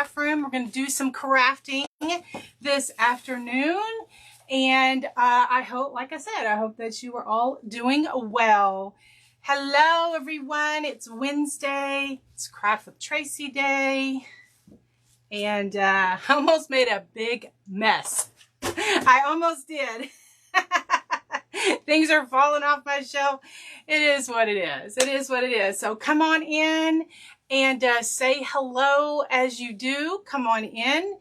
craft room. We're going to do some crafting this afternoon. And I hope, like I said, I hope that you are all doing well. Hello, everyone. It's Wednesday. It's Craft with Tracy Day. And I almost made a big mess. I almost did. Things are falling off my shelf. It is what it is. It is what it is. So come on in and say hello as you do. Come on in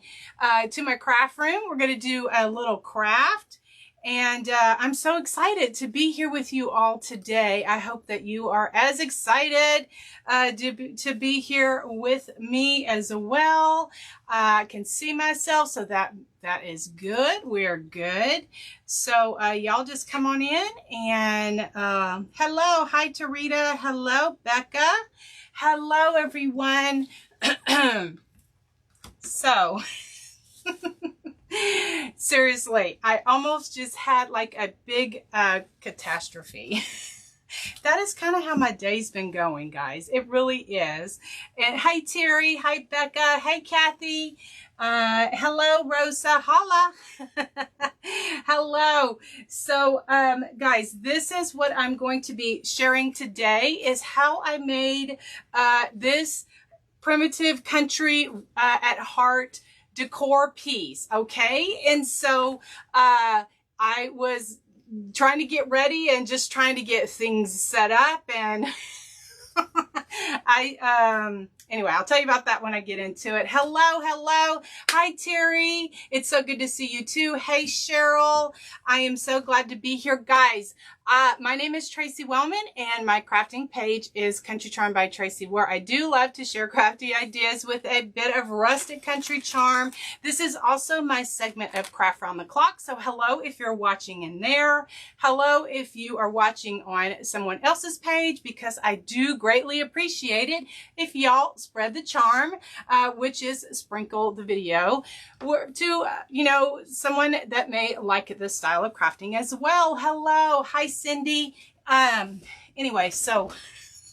to my craft room. We're going to do a little craft. And I'm so excited to be here with you all today. I hope that you are as excited to be here with me as well. I can see myself, so that is good. We're good. So y'all just come on in and hello. Hi, Tarita. Hello, Becca. Hello, everyone. So... seriously, I almost just had like a big catastrophe. That is kind of how my day's been going, guys. It really is. And hi, Terry. Hi, Becca. Hey, Kathy. Hello, Rosa. Holla. Hello. So, guys, this is what I'm going to be sharing today is how I made this primitive country at heart decor piece. Okay. And so I was trying to get ready and just trying to get things set up, and anyway, I'll tell you about that when I get into it. Hello. Hi, Terry. It's so good to see you too. Hey, Cheryl. I am so glad to be here, guys. My name is Tracy Wellman, and my crafting page is Country Charm by Tracy, where I do love to share crafty ideas with a bit of rustic country charm. This is also my segment of Craft Round the Clock. So hello if you're watching in there. Hello if you are watching on someone else's page, because I do greatly appreciate it if y'all spread the charm, which is sprinkle the video to, someone that may like this style of crafting as well. Hello. Hi, Cindy. Anyway, so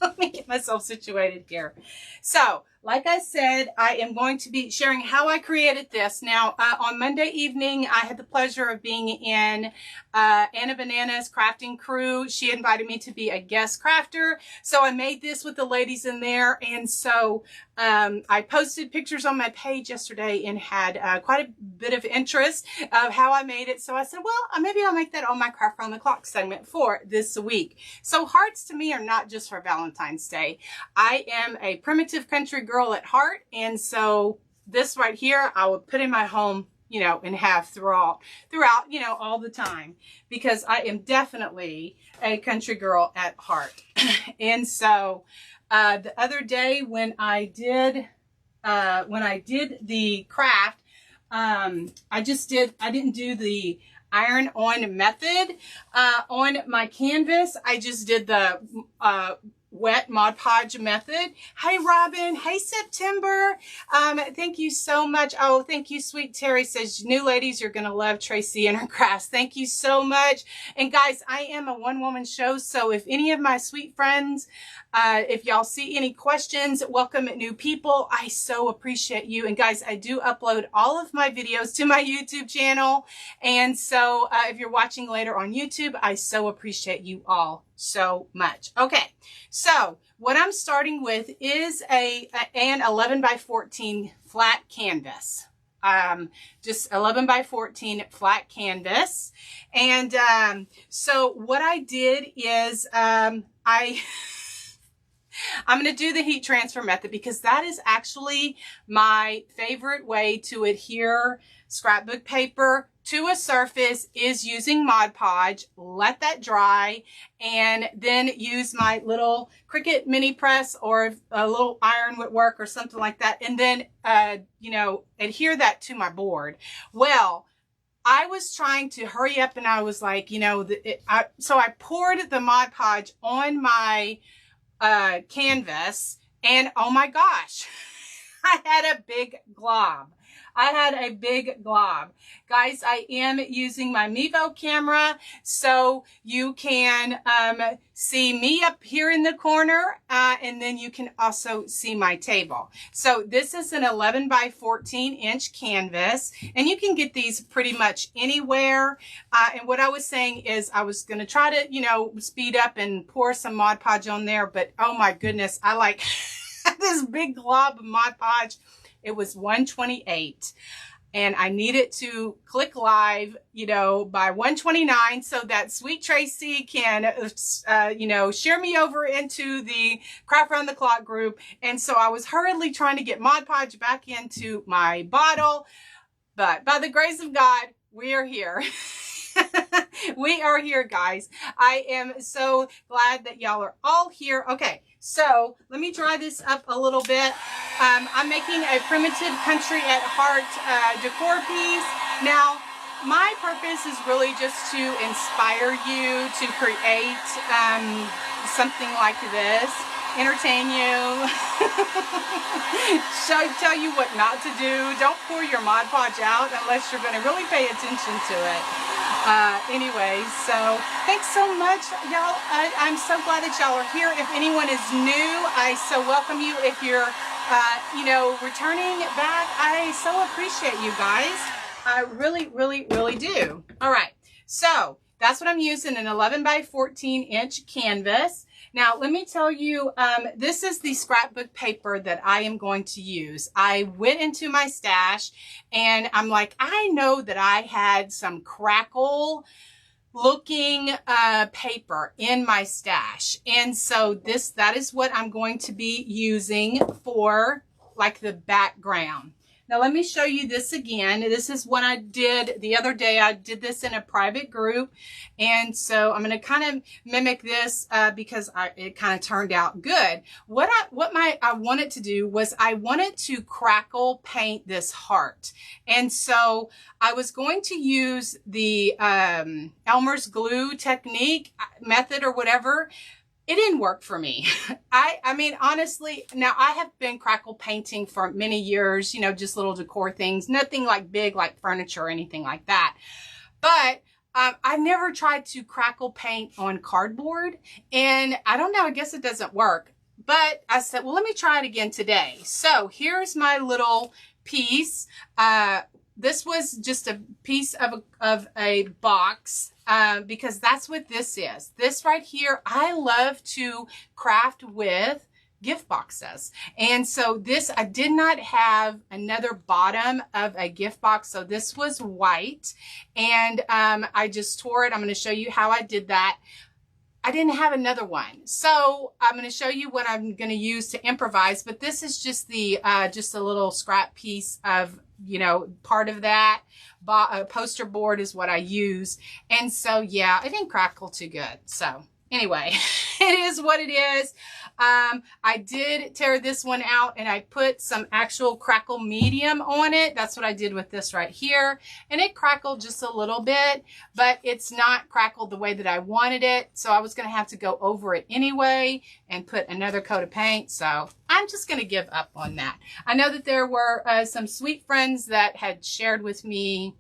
let me get myself situated here. So, like I said, I am going to be sharing how I created this. Now, on Monday evening, I had the pleasure of being in Anna Banana's crafting crew. She invited me to be a guest crafter. So I made this with the ladies in there. And so I posted pictures on my page yesterday and had quite a bit of interest of how I made it. So I said, well, maybe I'll make that on my Craft Round the Clock segment for this week. So hearts to me are not just for Valentine's Day. I am a primitive country girl at heart, and so this right here I would put in my home, and have throughout, all the time, because I am definitely a country girl at heart. And so the other day when I did the craft, I didn't do the iron on method on my canvas. I just did the wet Mod Podge method. Hey, Robin. Hey, September. Thank you so much. Oh, thank you, sweet Terry says, new ladies, you're going to love Tracy and her crafts. Thank you so much. And guys, I am a one-woman show. So if any of my sweet friends, if y'all see any questions, welcome new people. I so appreciate you. And guys, I do upload all of my videos to my YouTube channel. And so if you're watching later on YouTube, I so appreciate you all so much. Okay, so what I'm starting with is an 11 by 14 flat canvas. Just 11 by 14 flat canvas. And so what I did is I'm going to do the heat transfer method, because that is actually my favorite way to adhere scrapbook paper to a surface, is using Mod Podge. Let that dry, and then use my little Cricut mini press, or a little iron would work, or something like that, and then adhere that to my board. Well, I was trying to hurry up, and I was like, so I poured the Mod Podge on my canvas, and oh my gosh, I had a big glob. I had a big glob. Guys, I am using my Mevo camera, so you can see me up here in the corner, and then you can also see my table. So this is an 11 by 14 inch canvas, and you can get these pretty much anywhere. And what I was saying is I was going to try to, you know, speed up and pour some Mod Podge on there, but oh my goodness, I like this big glob of Mod Podge. It was 128 and I needed to click live, you know, by 129 so that sweet Tracy can, you know, share me over into the Craft Round the Clock group. And so I was hurriedly trying to get Mod Podge back into my bottle, but by the grace of God, we are here. We are here, guys. I am so glad that y'all are all here. Okay, so let me dry this up a little bit. I'm making a primitive Country Heart Decor piece. Now, my purpose is really just to inspire you to create something like this, entertain you, tell you what not to do. Don't pour your Mod Podge out unless you're going to really pay attention to it. Anyway, so thanks so much, y'all. I'm so glad that y'all are here. If anyone is new, I so welcome you. If you're, you know, returning back, I so appreciate you guys. I really, really, really do. All right, so that's what I'm using, an 11 by 14 inch canvas. Now, let me tell you, this is the scrapbook paper that I am going to use. I went into my stash and I'm like, I know that I had some crackle looking paper in my stash. And so that is what I'm going to be using for like the background. Now, let me show you this again. This is what I did the other day. I did this in a private group. And so I'm going to kind of mimic this because it kind of turned out good. What I wanted to do was I wanted to crackle paint this heart. And so I was going to use the Elmer's glue technique method or whatever. It didn't work for me. I mean, honestly, now I have been crackle painting for many years, you know, just little decor things, nothing like big, like furniture or anything like that. But I never tried to crackle paint on cardboard. And I don't know, I guess it doesn't work. But I said, well, let me try it again today. So here's my little piece. This was just a piece of a box because that's what this is. This right here, I love to craft with gift boxes. And so this, I did not have another bottom of a gift box. So this was white and I just tore it. I'm going to show you how I did that. I didn't have another one. So I'm going to show you what I'm going to use to improvise, but this is just the, just a little scrap piece of, you know, part of that. Poster board is what I use. And so, yeah, it didn't crackle too good. So anyway, it is what it is. I did tear this one out and I put some actual crackle medium on it. That's what I did with this right here. And it crackled just a little bit, but it's not crackled the way that I wanted it. So I was going to have to go over it anyway and put another coat of paint. So I'm just going to give up on that. I know that there were some sweet friends that had shared with me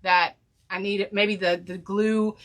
that I needed, maybe the glue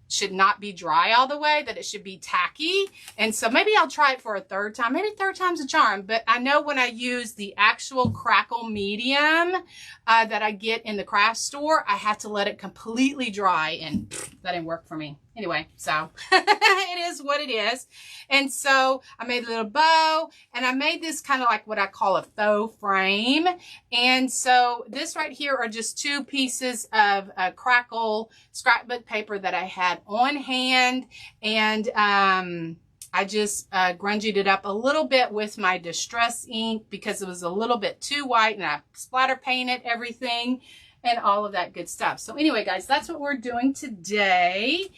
should not be dry all the way, that it should be tacky. And so maybe I'll try it for a third time. Maybe third time's a charm. But I know when I use the actual crackle medium that I get in the craft store, I have to let it completely dry, and that didn't work for me. Anyway, so it is what it is. And so I made a little bow and I made this kind of like what I call a faux frame. And so this right here are just two pieces of crackle scrapbook paper that I had on hand. And I just grungied it up a little bit with my distress ink because it was a little bit too white, and I splatter painted everything and all of that good stuff. So anyway, guys, that's what we're doing today.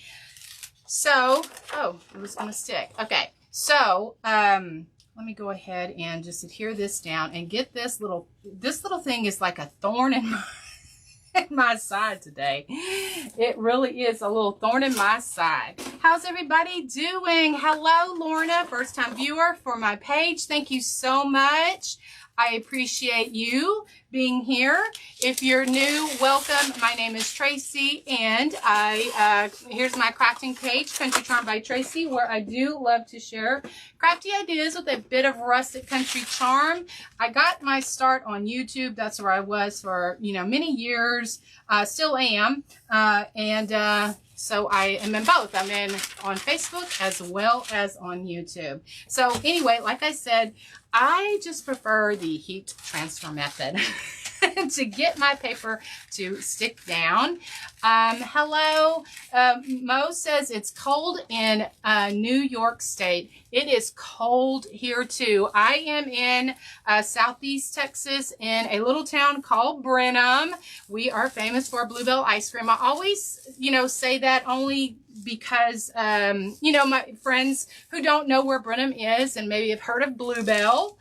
So, oh, it was going to stick. Okay, so let me go ahead and just adhere this down and get this little thing is like a thorn in my side today. It really is a little thorn in my side. How's everybody doing? Hello, Lorna, first time viewer for my page. Thank you so much. I appreciate you being here. If you're new, welcome. My name is Tracy, and here's my crafting page, Country Charm by Tracy, where I do love to share crafty ideas with a bit of rustic country charm. I got my start on YouTube. That's where I was for, many years. Still am. So I am in both. I'm on Facebook as well as on YouTube. So anyway, like I said, I just prefer the heat transfer method to get my paper to stick down. Hello, Mo says it's cold in New York State. It is cold here too. I am in Southeast Texas in a little town called Brenham. We are famous for Bluebell ice cream. I always, say that only because, my friends who don't know where Brenham is and maybe have heard of Bluebell,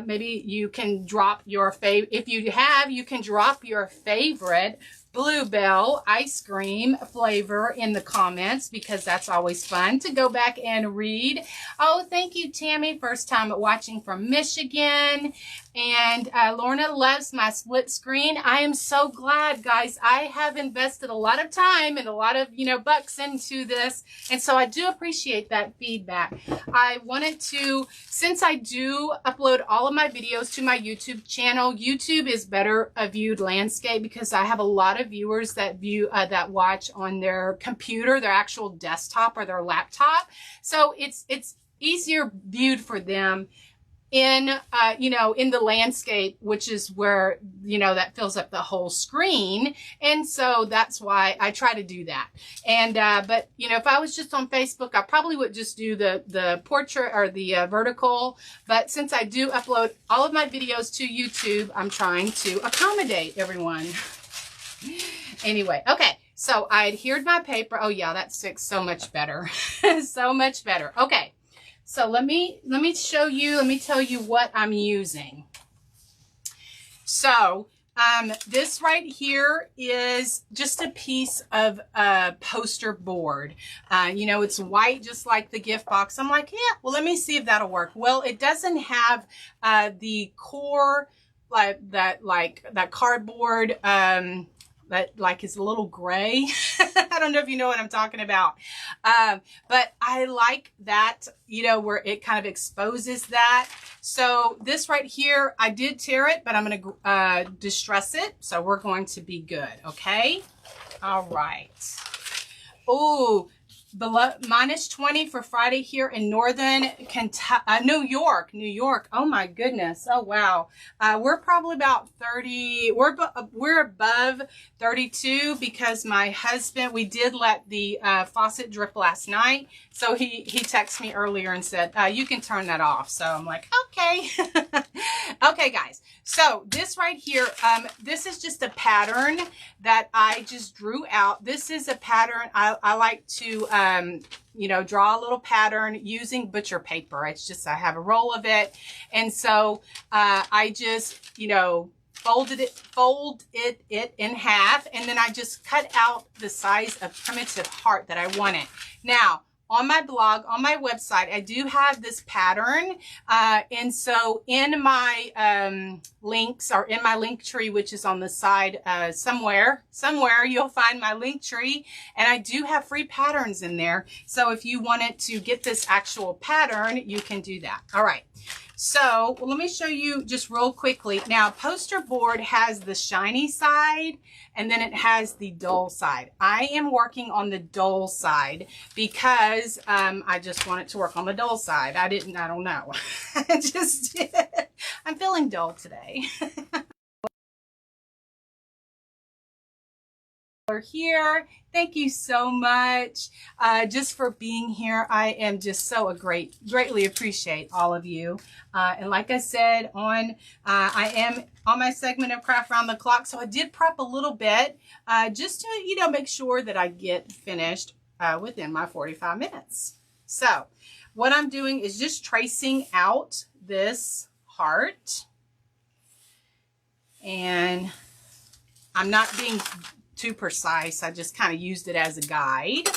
maybe you can drop your if you have, you can drop your favorite Bluebell ice cream flavor in the comments, because that's always fun to go back and read. Oh, thank you, Tammy. First time watching from Michigan. And Lorna loves my split screen. I am so glad, guys. I have invested a lot of time and a lot of, bucks into this. And so I do appreciate that feedback. I wanted to, since I do upload all of my videos to my YouTube channel, YouTube is better viewed landscape, because I have a lot of viewers that that watch on their computer, their actual desktop or their laptop. So it's easier viewed for them in in the landscape, which is where that fills up the whole screen. And so that's why I try to do that. And but if I was just on Facebook, I probably would just do the portrait or the vertical. But since I do upload all of my videos to YouTube, I'm trying to accommodate everyone. Anyway, okay, so I adhered my paper. Oh yeah, that sticks so much better. So much better. Okay, so let me show you, let me tell you what I'm using. So this right here is just a piece of poster board. It's white, just like the gift box. I'm like, yeah, well, let me see if that'll work. Well, it doesn't have the core that cardboard that is a little gray. I don't know if you know what I'm talking about. But I like that, where it kind of exposes that. So this right here, I did tear it, but I'm going to distress it. So we're going to be good. Okay. All right. Ooh. Minus 20 for Friday here in northern New York. Oh my goodness. Oh wow. We're probably about 30. We're above 32 because my husband, we did let the faucet drip last night. So he texted me earlier and said, you can turn that off. So I'm like, okay. Okay, guys. So this right here, this is just a pattern that I just drew out. This is a pattern I like to draw a little pattern using butcher paper. It's just, I have a roll of it. And so I just, fold it in half, and then I just cut out the size of primitive heart that I wanted. Now, on my blog, on my website, I do have this pattern. And so in my links, or in my link tree, which is on the side somewhere you'll find my link tree. And I do have free patterns in there. So if you wanted to get this actual pattern, you can do that. All right. So let me show you just real quickly. Now, poster board has the shiny side, and then it has the dull side. I am working on the dull side because I just want it to work on the dull side. I don't know. I just did. I'm feeling dull today. Here, thank you so much just for being here. I am just so greatly appreciate all of you. And like I said, I am on my segment of Craft Round the Clock, so I did prep a little bit just to make sure that I get finished within my 45 minutes. So what I'm doing is just tracing out this heart, and I'm not being too precise. I just kind of used it as a guide.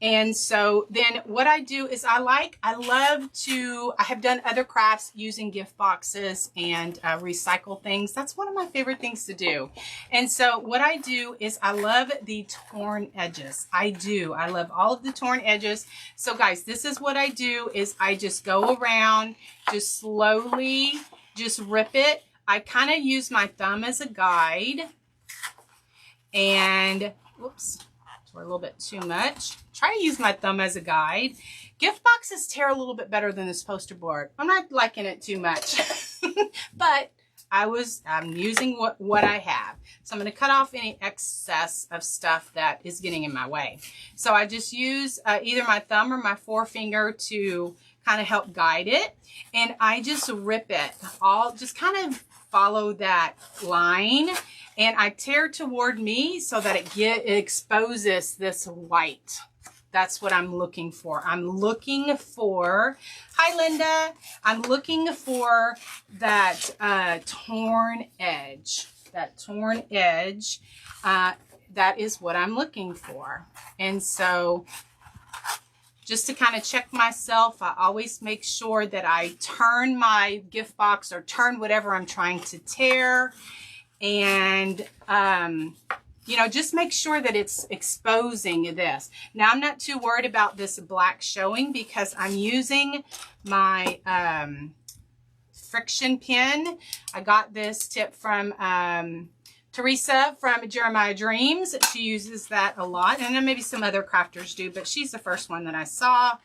And so then what I do is I have done other crafts using gift boxes and recycle things. That's one of my favorite things to do. And so what I do is I love the torn edges. I love all of the torn edges. So guys, this is what I do is I just go around, just slowly, just rip it. I kind of use my thumb as a guide. And, whoops, we're a little bit too much. Try to use my thumb as a guide. Gift boxes tear a little bit better than this poster board. I'm not liking it too much, but I'm using what I have. So I'm going to cut off any excess of stuff that is getting in my way. So I just use either my thumb or my forefinger to kind of help guide it. And I just rip it all, just kind of follow that line. And I tear toward me so that it exposes this white. That's what I'm looking for. I'm looking for, hi Linda, I'm looking for that torn edge. That torn edge, that is what I'm looking for. And so just to kind of check myself, I always make sure that I turn my gift box or turn whatever I'm trying to tear. And, you know, just make sure that it's exposing this. Now, I'm not too worried about this black showing because I'm using my friction pin. I got this tip from Teresa from Jeremiah Dreams. She uses that a lot. And then maybe some other crafters do, but she's the first one that I saw.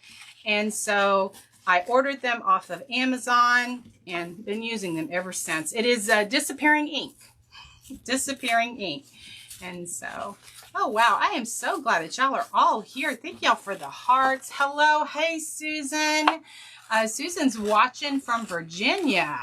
And so I ordered them off of Amazon and been using them ever since. It is disappearing ink. Disappearing ink. And so, oh wow, I am so glad that y'all are all here. Thank y'all for the hearts. Hello, hey Susan. Susan's watching from Virginia.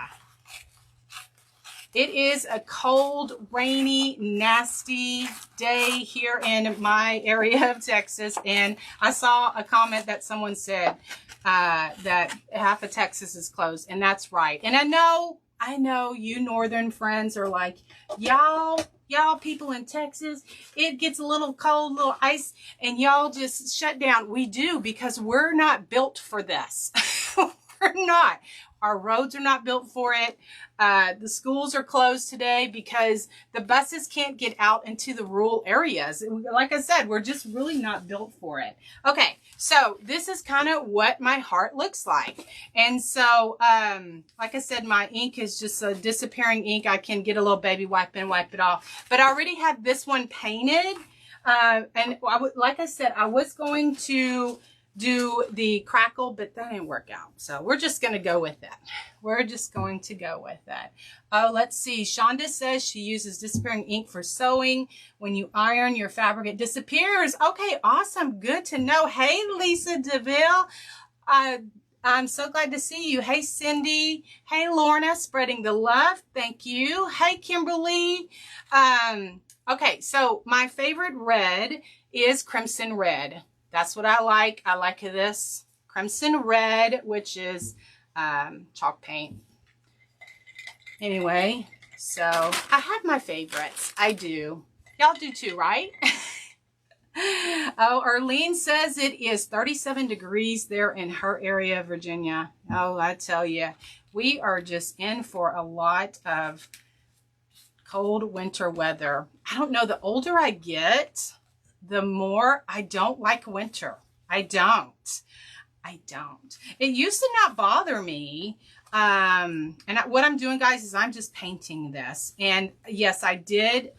It is a cold, rainy, nasty day here in my area of Texas, and I saw a comment that someone said that half of Texas is closed, and that's right. And I know you northern friends are like, y'all people in Texas, it gets a little cold, little ice, and y'all just shut down. We do, because we're not built for this. We're not. Our roads are not built for it. The schools are closed today because the buses can't get out into the rural areas. Like I said, we're just really not built for it. Okay, so this is kind of what my heart looks like. And so, like I said, my ink is just a disappearing ink. I can get a little baby wipe and wipe it off. But I already have this one painted. And like I said, I was going to do the crackle, but that didn't work out. So we're just going to go with that. We're just going to go with that. Oh, let's see. Shonda says she uses disappearing ink for sewing. When you iron your fabric, it disappears. Okay, awesome. Good to know. Hey, Lisa DeVille. I'm so glad to see you. Hey, Cindy. Hey, Lorna, spreading the love. Thank you. Hey, Kimberly. Okay, so my favorite red is crimson red. That's what I like. I like this crimson red, which is chalk paint. Anyway, so I have my favorites. I do. Y'all do too, right? Oh, Arlene says it is 37 degrees there in her area of Virginia. Oh, I tell you, we are just in for a lot of cold winter weather. I don't know, the older I get, the more I don't like winter. I don't. It used to not bother me. What I'm doing, guys, is I'm just painting this. And yes, I did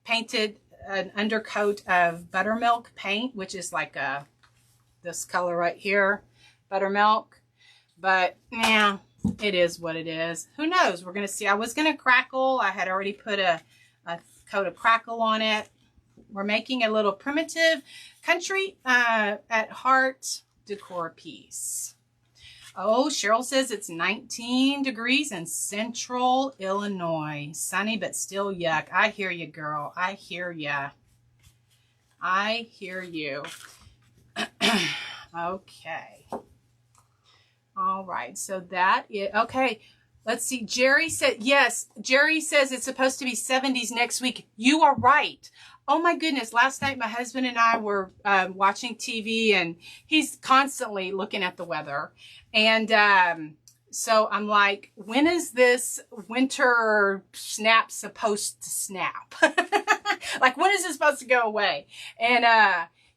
painted an undercoat of buttermilk paint, which is like this color right here, buttermilk. But yeah, it is what it is. Who knows? We're going to see. I was going to crackle. I had already put a coat of crackle on it. We're making a little primitive Country at Heart Decor piece. Oh, Cheryl says it's 19 degrees in central Illinois. Sunny, but still yuck. I hear you, girl. I hear ya. I hear you. Okay. All right. So that is, okay. Let's see. Jerry said, yes, Jerry says it's supposed to be 70s next week. You are right. Oh my goodness. Last night, my husband and I were watching TV, and he's constantly looking at the weather. And so I'm like, when is this winter snap supposed to snap? Like, when is it supposed to go away? And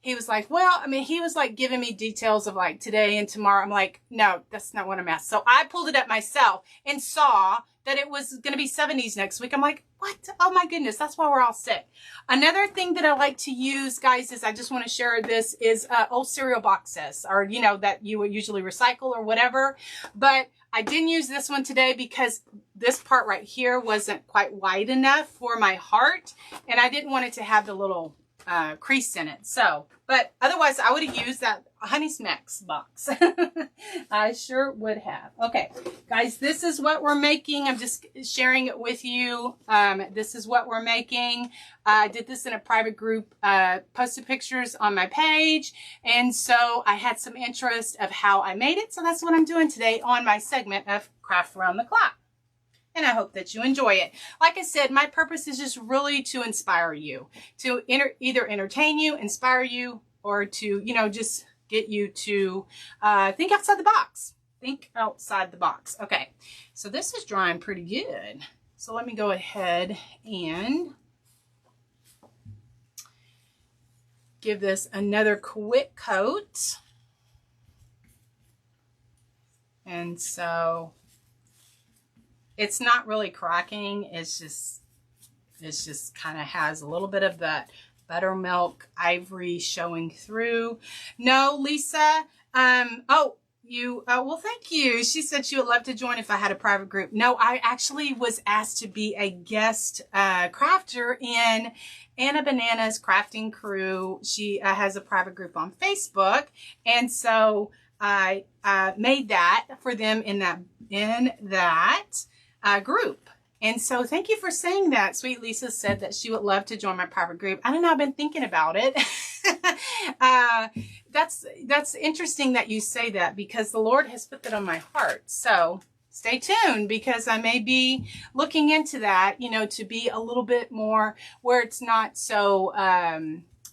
he was like, well, I mean, he was like giving me details of like today and tomorrow. I'm like, no, that's not what I'm at. So I pulled it up myself and saw that it was going to be 70s next week. I'm like, what? Oh my goodness. That's why we're all sick. Another thing that I like to use, guys, is I just want to share this is old cereal boxes, or, you know, that you would usually recycle or whatever. But I didn't use this one today because this part right here wasn't quite wide enough for my heart, and I didn't want it to have the little crease in it. So, but otherwise I would have used that Honey Smacks box. I sure would have. Okay, guys, this is what we're making. I'm just sharing it with you. This is what we're making. I did this in a private group, posted pictures on my page. And so I had some interest of how I made it. So that's what I'm doing today on my segment of Craft Around the Clock. And I hope that you enjoy it. Like I said, my purpose is just really to inspire you, to either entertain you, inspire you, or to, you know, just get you to think outside the box. Think outside the box. Okay, so this is drying pretty good. So let me go ahead and give this another quick coat. And so it's not really cracking. It's just kind of has a little bit of that buttermilk ivory showing through. No, Lisa. Well, thank you. She said she would love to join if I had a private group. No, I actually was asked to be a guest crafter in Anna Banana's crafting crew. She has a private group on Facebook. And so I made that for them in that group. And so thank you for saying that. Sweet Lisa said that she would love to join my private group. I don't know, I've been thinking about it. That's interesting that you say that, because the Lord has put that on my heart. So stay tuned, because I may be looking into that, you know, to be a little bit more where it's not so,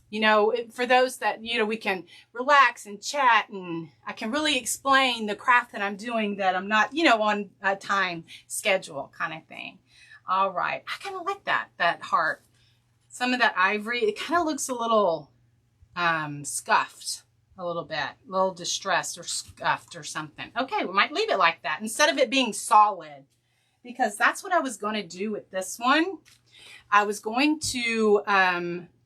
you know, for those that, you know, we can relax and chat, and I can really explain the craft that I'm doing, that I'm not, you know, on a time schedule kind of thing. All right. I kind of like that heart. Some of that ivory, it kind of looks a little scuffed a little bit, a little distressed or scuffed or something. Okay, we might leave it like that instead of it being solid, because that's what I was going to do with this one. I was going to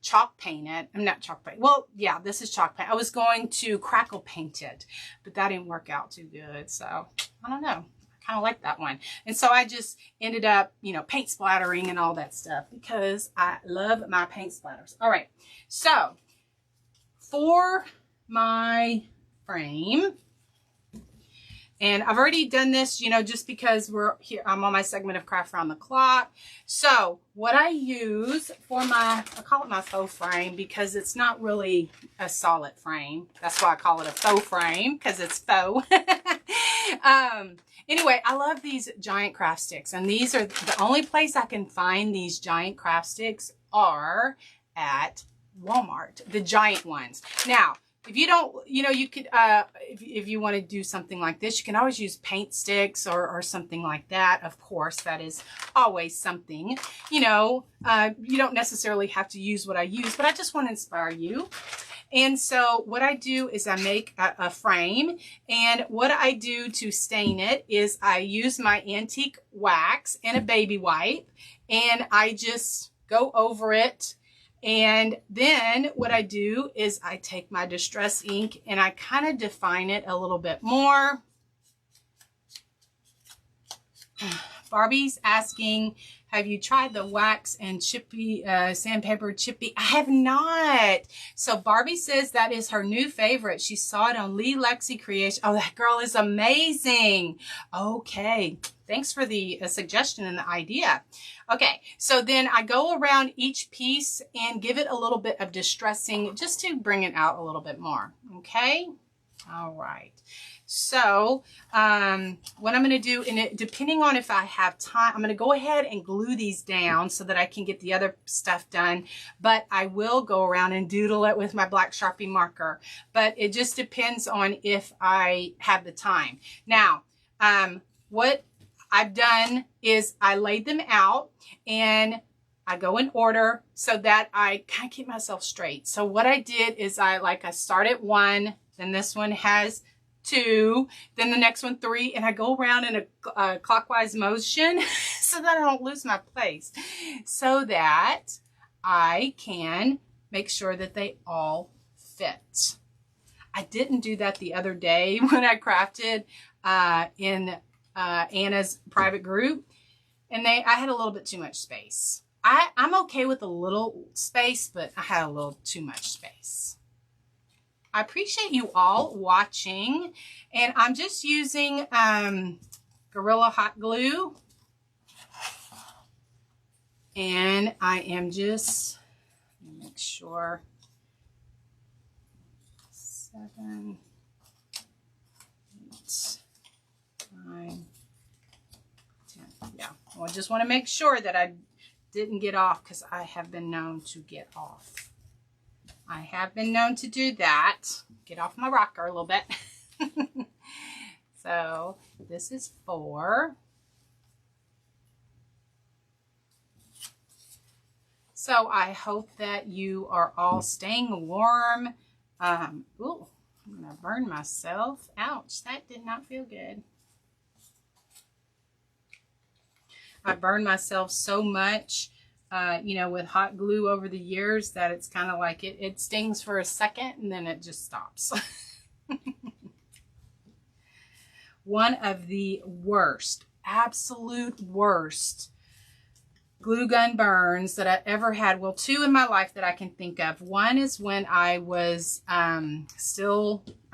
chalk paint it. I'm not chalk paint. Well, yeah, this is chalk paint. I was going to crackle paint it, but that didn't work out too good. So I don't know. I kind of like that one. And so I just ended up, you know, paint splattering and all that stuff, because I love my paint splatters. All right. So for my frame, and I've already done this, you know, just because we're here, I'm on my segment of Craft Around the Clock. So what I use for I call it my faux frame, because it's not really a solid frame. That's why I call it a faux frame, because it's faux. Anyway, I love these giant craft sticks, and these are the only place I can find these giant craft sticks are at Walmart, the giant ones. Now, if you don't, you know, you could, if you want to do something like this, you can always use paint sticks or something like that. Of course, that is always something, you know, you don't necessarily have to use what I use, but I just want to inspire you. And so what I do is I make a frame, and what I do to stain it is I use my antique wax and a baby wipe, and I just go over it. And then what I do is I take my distress ink and I kind of define it a little bit more. Barbie's asking, have you tried the wax and chippy sandpaper chippy? I have not. So Barbie says that is her new favorite. She saw it on Lee Lexi Creation. Oh, that girl is amazing. Okay. Thanks for the suggestion and the idea. Okay, so then I go around each piece and give it a little bit of distressing just to bring it out a little bit more. Okay, all right. So what I'm going to do, and depending on if I have time, I'm going to go ahead and glue these down so that I can get the other stuff done. But I will go around and doodle it with my black Sharpie marker. But it just depends on if I have the time. Now, what I've done is I laid them out and I go in order so that I kind of keep myself straight. So what I did is I started 1, then this one has 2, then the next one 3, and I go around in a clockwise motion so that I don't lose my place, so that I can make sure that they all fit. I didn't do that the other day when I crafted in Anna's private group, and I had a little bit too much space. I'm okay with a little space, but I had a little too much space. I appreciate you all watching, and I'm just using Gorilla Hot Glue, and I am just, let me make sure, 7, 8, 9, 10. Yeah, well, I just want to make sure that I didn't get off, because I have been known to get off. I have been known to do that. Get off my rocker a little bit. So this is 4. So I hope that you are all staying warm. Ooh, I'm gonna burn myself. Ouch, that did not feel good. I burned myself so much, you know, with hot glue over the years, that it's kind of like it stings for a second and then it just stops. One of the worst, absolute worst glue gun burns that I ever had. Well, 2 in my life that I can think of. One is when I was I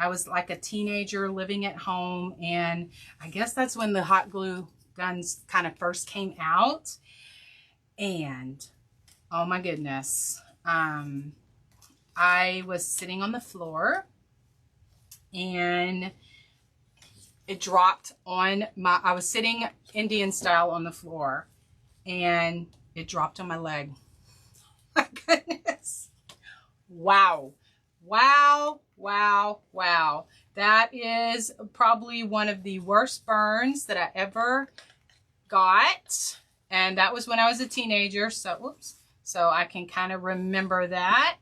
was like a teenager living at home, and I guess that's when the hot glue guns kind of first came out. And oh my goodness, I was sitting on the floor and it dropped on my, I was sitting Indian style on the floor and it dropped on my leg. My goodness. Wow. Wow. Wow. Wow. That is probably one of the worst burns that I ever got. And that was when I was a teenager. So, whoops. So I can kind of remember that.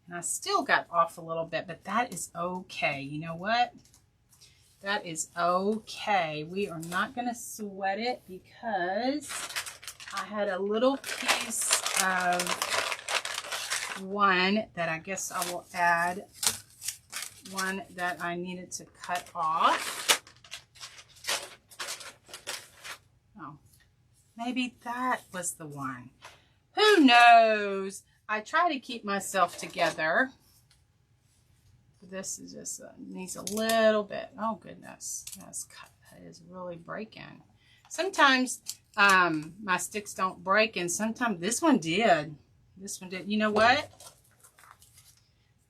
And I still got off a little bit, but that is okay. You know what? That is okay. We are not going to sweat it because I had a little piece of one that I guess I will add, one that I needed to cut off. Oh, maybe that was the one. Who knows? I try to keep myself together. This is just needs a little bit. Oh goodness, that's cut. That is really breaking. Sometimes my sticks don't break, and sometimes this one did. This one did. You know what?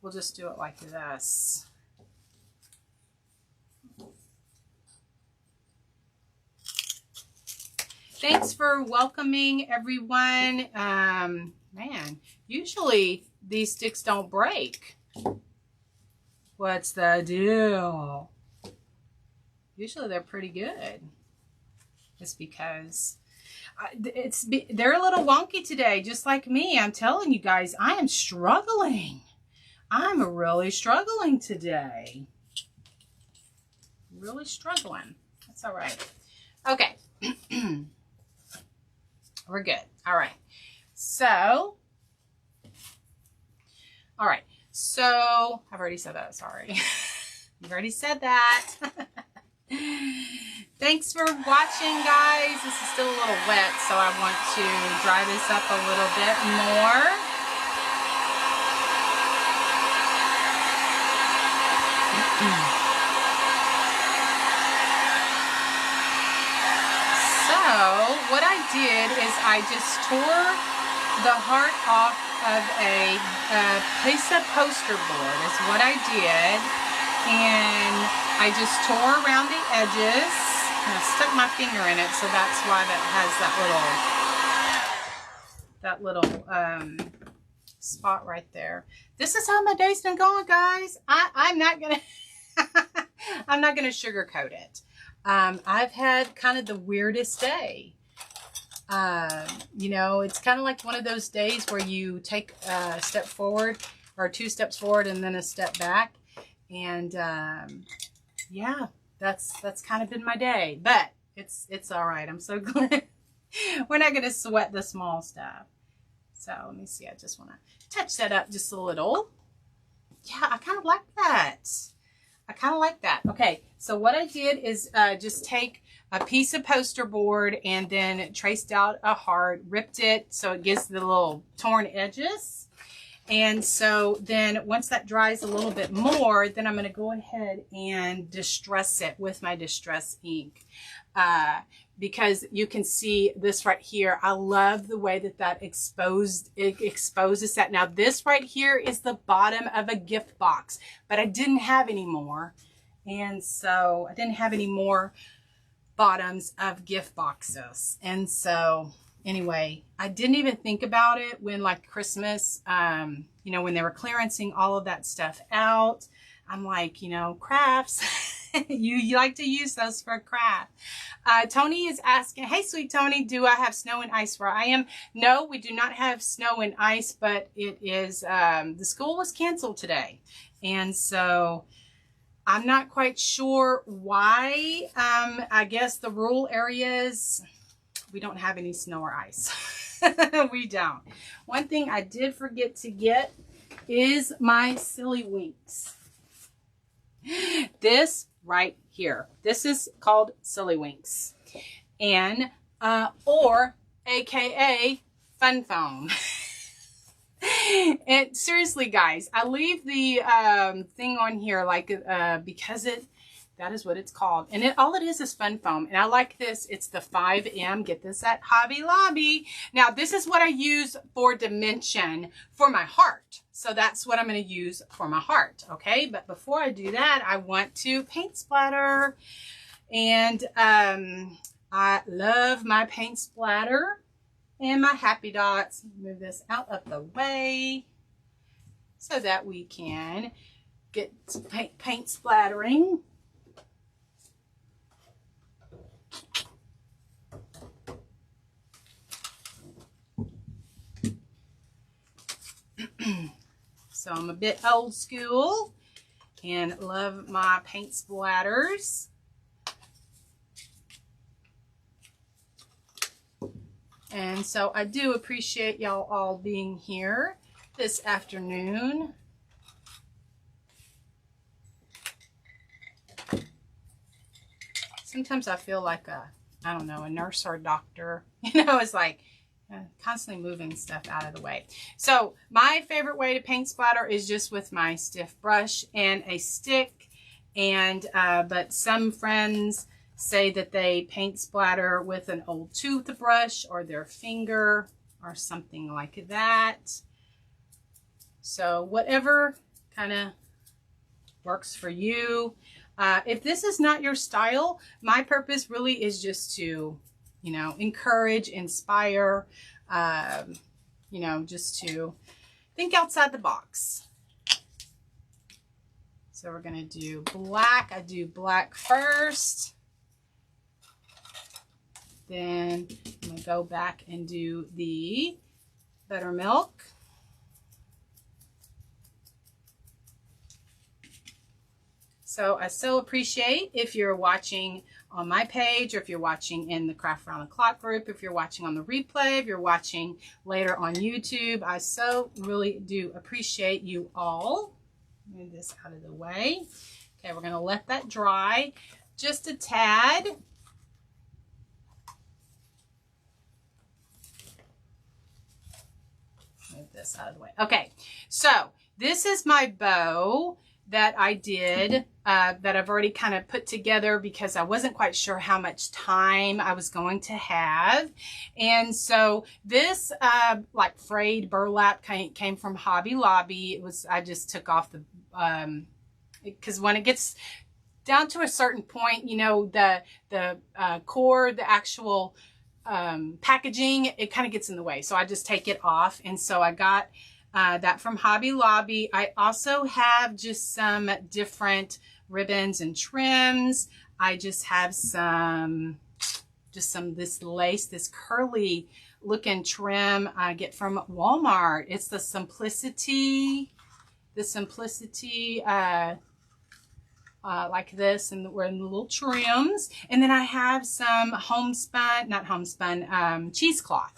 We'll just do it like this. Thanks for welcoming everyone. Man, usually these sticks don't break. What's the deal? Usually they're pretty good. It's because they're a little wonky today, just like me. I'm telling you guys, I am struggling. I'm really struggling today. Really struggling. That's all right. Okay. We're good. All right. So, all right. So, I've already said that. Sorry. You've already said that. Thanks for watching, guys. This is still a little wet, so I want to dry this up a little bit more. So, what I did is I just tore the heart off of a piece of poster board is what I did, and I just tore around the edges and I stuck my finger in it, so that's why that has that little spot right there. This is how my day's been going, guys. I'm not gonna I'm not gonna sugarcoat it. I've had kind of the weirdest day. You know, it's kind of like one of those days where you take a step forward or 2 steps forward and then a step back. And yeah, that's kind of been my day, but it's all right. I'm so glad we're not going to sweat the small stuff. So let me see. I just want to touch that up just a little. Yeah, I kind of like that. I kind of like that. Okay, so what I did is just take a piece of poster board and then traced out a heart, ripped it so it gives the little torn edges. And so then once that dries a little bit more, then I'm going to go ahead and distress it with my distress ink. Because you can see this right here. I love the way that it exposes that. Now this right here is the bottom of a gift box, but I didn't have any more. And so I didn't have any more bottoms of gift boxes. And so anyway, I didn't even think about it when like Christmas, you know, when they were clearancing all of that stuff out. I'm like, you know, crafts. you like to use those for craft. Tony is asking, hey, sweet Tony, do I have snow and ice where I am? No, we do not have snow and ice, but it is, the school was canceled today. And so I'm not quite sure why. I guess the rural areas, we don't have any snow or ice. We don't. One thing I did forget to get is my Silly Winks. This right here. This is called Silly Winks. And, or AKA Fun Foam. And seriously, guys, I leave the thing on here like because that is what it's called. And all it is Fun Foam. And I like this. It's the 5M. Get this at Hobby Lobby. Now, this is what I use for dimension for my heart. So that's what I'm going to use for my heart. Okay. But before I do that, I want to paint splatter. And I love my paint splatter and my happy dots. Move this out of the way so that we can get paint splattering. So I'm a bit old school and love my paint splatters. And so I do appreciate y'all all being here this afternoon. Sometimes I feel like I don't know, a nurse or a doctor. You know, it's like constantly moving stuff out of the way. So my favorite way to paint splatter is just with my stiff brush and a stick. And but some friends say that they paint splatter with an old toothbrush or their finger or something like that. So whatever kind of works for you. If this is not your style, my purpose really is just to, you know, encourage, inspire, you know, just to think outside the box. So we're going to do black. I do black first. Then I'm going to go back and do the buttermilk. So I so appreciate if you're watching on my page, or if you're watching in the Craft Around the Clock group, if you're watching on the replay, if you're watching later on YouTube. I so really do appreciate you all. Move this out of the way. Okay, we're going to let that dry just a tad. Move this out of the way. Okay, so this is my bow that I did, that I've already kind of put together because I wasn't quite sure how much time I was going to have. And so this like frayed burlap came from Hobby Lobby. It was, I just took off the, because when it gets down to a certain point, you know, the core, the actual packaging, it kind of gets in the way. So I just take it off. And so I got that from Hobby Lobby. I also have just some different ribbons and trims. I just have this lace, this curly looking trim I get from Walmart. It's the Simplicity like this, and we're in the little trims. And then I have some cheesecloth.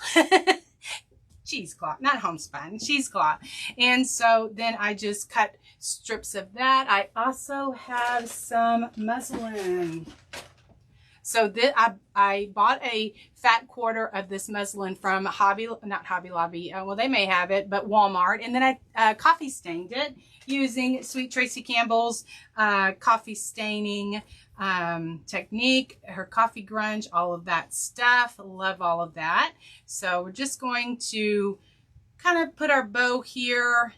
Cheesecloth, not homespun, cheesecloth. And so then I just cut strips of that. I also have some muslin. So I bought a fat quarter of this muslin from not Hobby Lobby, well, they may have it, but Walmart. And then I coffee stained it using Sweet Tracy Campbell's coffee staining technique, her coffee grunge, all of that stuff. Love all of that. So we're just going to kind of put our bow here.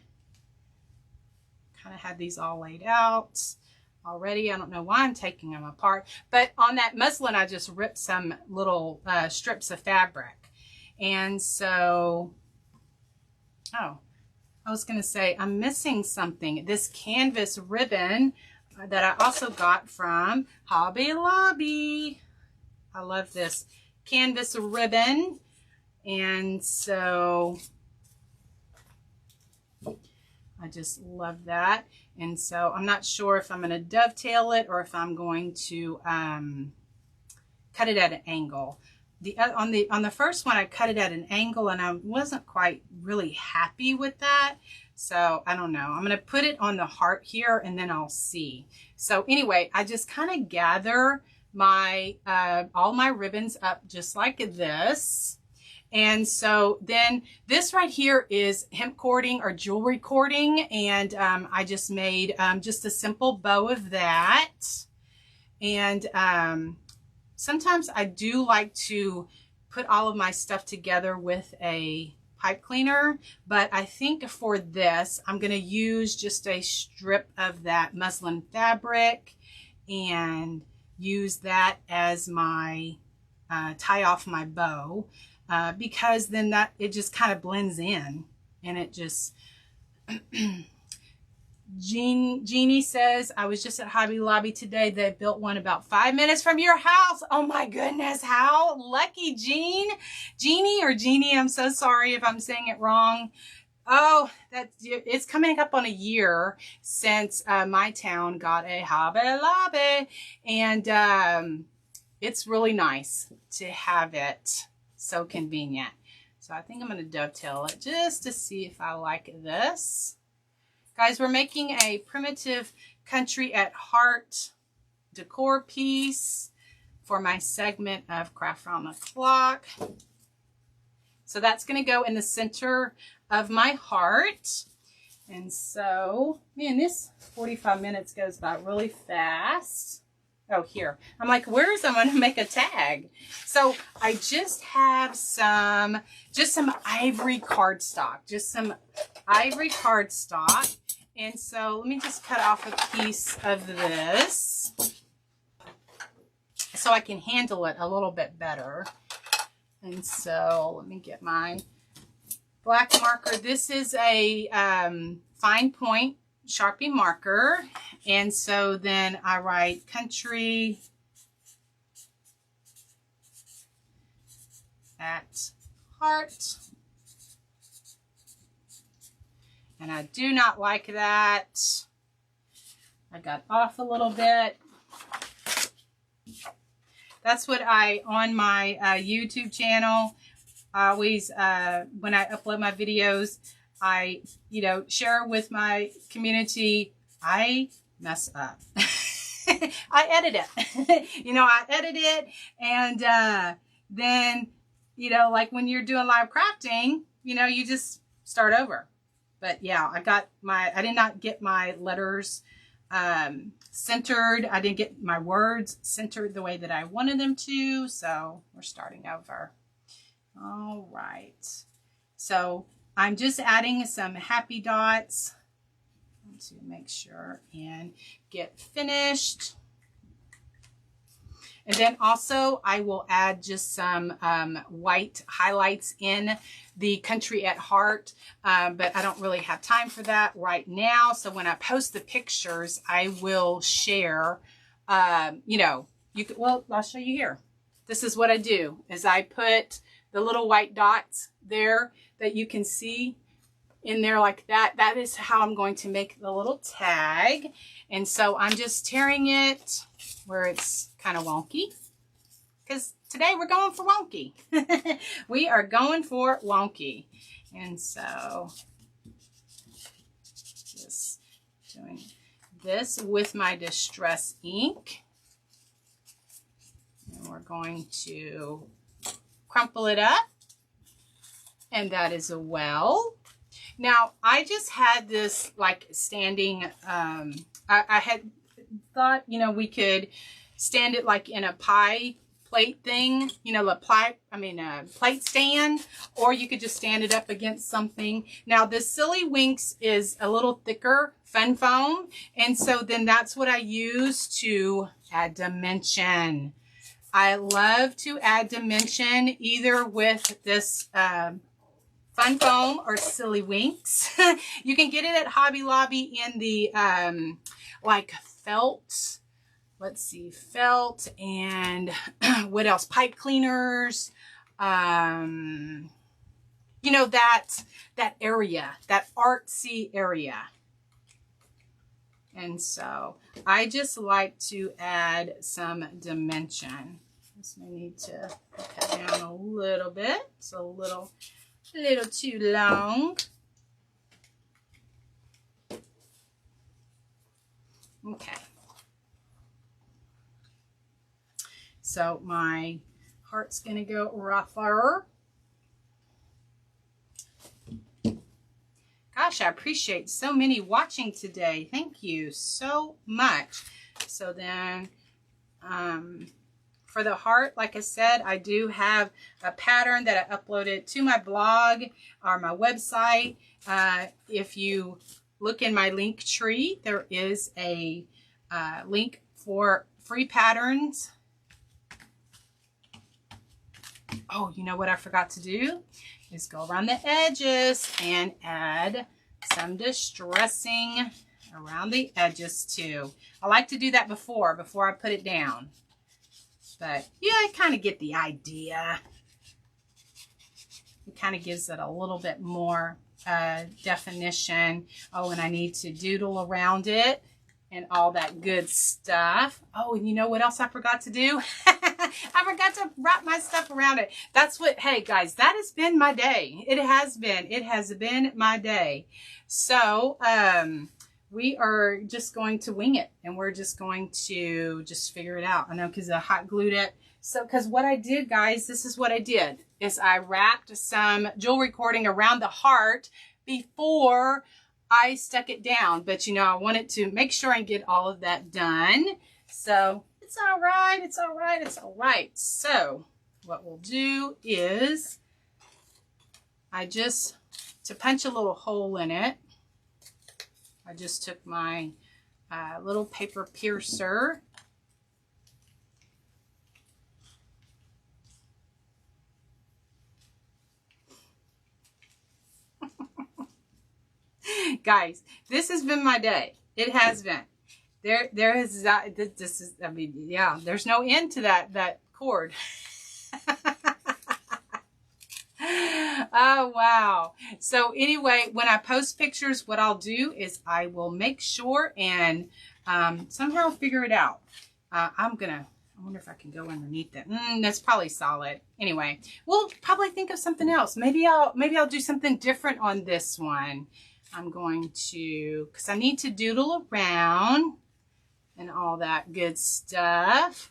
Kind of had these all laid out already. I don't know why I'm taking them apart, but on that muslin I just ripped some little strips of fabric. And so, oh, I was going to say I'm missing something. This canvas ribbon that I also got from Hobby Lobby. I love this canvas ribbon. And so I just love that. And so I'm not sure if I'm going to dovetail it or if I'm going to cut it at an angle. On the first one, I cut it at an angle and I wasn't quite really happy with that. So I don't know. I'm going to put it on the heart here and then I'll see. So anyway, I just kind of gather my all my ribbons up just like this. And so then this right here is hemp cording or jewelry cording. And I just made just a simple bow of that. And sometimes I do like to put all of my stuff together with a pipe cleaner, but I think for this, I'm going to use just a strip of that muslin fabric and use that as my tie off my bow. Because then it just kind of blends in and it just, Jeannie says, I was just at Hobby Lobby today. They built one about 5 minutes from your house. Oh my goodness. How lucky, Jeannie or Jeannie. I'm so sorry if I'm saying it wrong. Oh, it's coming up on a year since my town got a Hobby Lobby, and it's really nice to have it. So convenient. So I think I'm going to dovetail it just to see if I like this. Guys, we're making a primitive Country Heart Decor piece for my segment of Craft Round the Clock. So that's going to go in the center of my heart. And so, man, this 45 minutes goes by really fast. Oh, here. I'm like, I'm going to make a tag. So I just have some ivory cardstock, And so let me just cut off a piece of this so I can handle it a little bit better. And so let me get my black marker. This is a fine point Sharpie marker. And so then I write Country at Heart. And I do not like that. I got off a little bit. That's what on my YouTube channel, I always, when I upload my videos, I, share with my community. I mess up. I edit it. I edit it. And then, like when you're doing live crafting, you just start over. But yeah, I did not get my letters centered. I didn't get my words centered the way that I wanted them to. So we're starting over. All right. So I'm just adding some happy dots to make sure and get finished. And then also I will add just some white highlights in the Country at Heart, but I don't really have time for that right now. So when I post the pictures, I will share, you know, well, I'll show you here. This is what I do, is I put the little white dots there that you can see in there like that. That is how I'm going to make the little tag. And so I'm just tearing it where it's kind of wonky, because today we're going for wonky. We are going for wonky. And so just doing this with my Distress ink. And we're going to crumple it up. And that is a well. Now, I just had this like standing, I had thought, you know, we could stand it like in a pie plate thing, you know, a plate stand, or you could just stand it up against something. Now, this Silly Winks is a little thicker fun foam, and so then that's what I use to add dimension. I love to add dimension either with this fun foam or Silly Winks. You can get it at Hobby Lobby in the like felt. Let's see, felt and what else? Pipe cleaners. You know, that area, that artsy area. And so I just like to add some dimension. This may need to cut down a little bit. It's a little too long. Okay. So my heart's gonna go rougher. Gosh, I appreciate so many watching today. Thank you so much. So then, for the heart, like I said, I do have a pattern that I uploaded to my blog or my website. If you look in my link tree, there is a link for free patterns. Oh, you know what I forgot to do is go around the edges and add some distressing around the edges too. I like to do that before I put it down. But yeah, I kind of get the idea. It kind of gives it a little bit more definition. Oh, and I need to doodle around it and all that good stuff. Oh, and you know what else I forgot to do? I forgot to wrap my stuff around it. That's what, hey guys, that has been my day. It has been my day. So, we are just going to wing it, and we're just going to just figure it out. I know, because I hot glued it. So, because what I did, guys, this is what I did, is I wrapped some jewelry cording around the heart before I stuck it down. But, you know, I wanted to make sure I get all of that done. So, it's all right. It's all right. It's all right. So, what we'll do is to punch a little hole in it, I just took my little paper piercer. Guys, this has been my day. It has been. There is, this is, I mean, yeah, there's no end to that cord. Oh, wow. So anyway, when I post pictures, what I'll do is I will make sure and somehow figure it out. I wonder if I can go underneath that. That's probably solid. Anyway, we'll probably think of something else. Maybe I'll do something different on this one. I'm going to, because I need to doodle around and all that good stuff.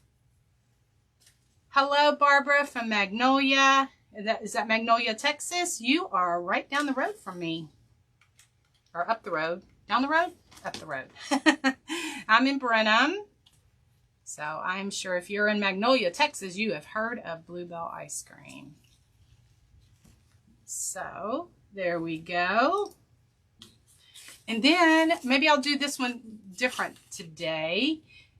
Hello, Barbara from Magnolia. Is that Magnolia, Texas? You are right down the road from me. Or up the road. Down the road? Up the road. I'm in Brenham. So I'm sure if you're in Magnolia, Texas, you have heard of Bluebell ice cream. So there we go. And then maybe I'll do this one different today.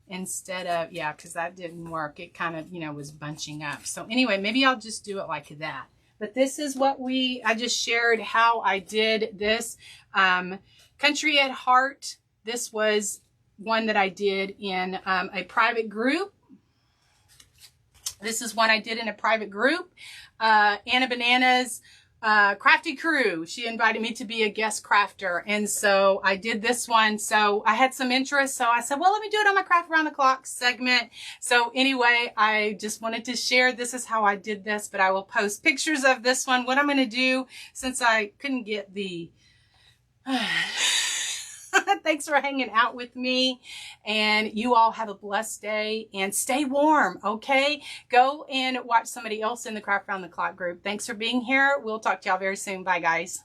instead of, yeah, because that didn't work. It kind of, you know, was bunching up. So anyway, maybe I'll just do it like that. But this is what I just shared how I did this. Country at Heart. This was one that I did in a private group. This is one I did in a private group. Anna Banana's crafty crew. She invited me to be a guest crafter. And so I did this one. So I had some interest. So I said, well, let me do it on my Craft Around the Clock segment. So anyway, I just wanted to share, this is how I did this, but I will post pictures of this one. What I'm going to do, since I couldn't get the, thanks for hanging out with me, and you all have a blessed day and stay warm. Okay, go and watch somebody else in the Craft Around the Clock group. Thanks for being here. We'll talk to y'all very soon. Bye guys.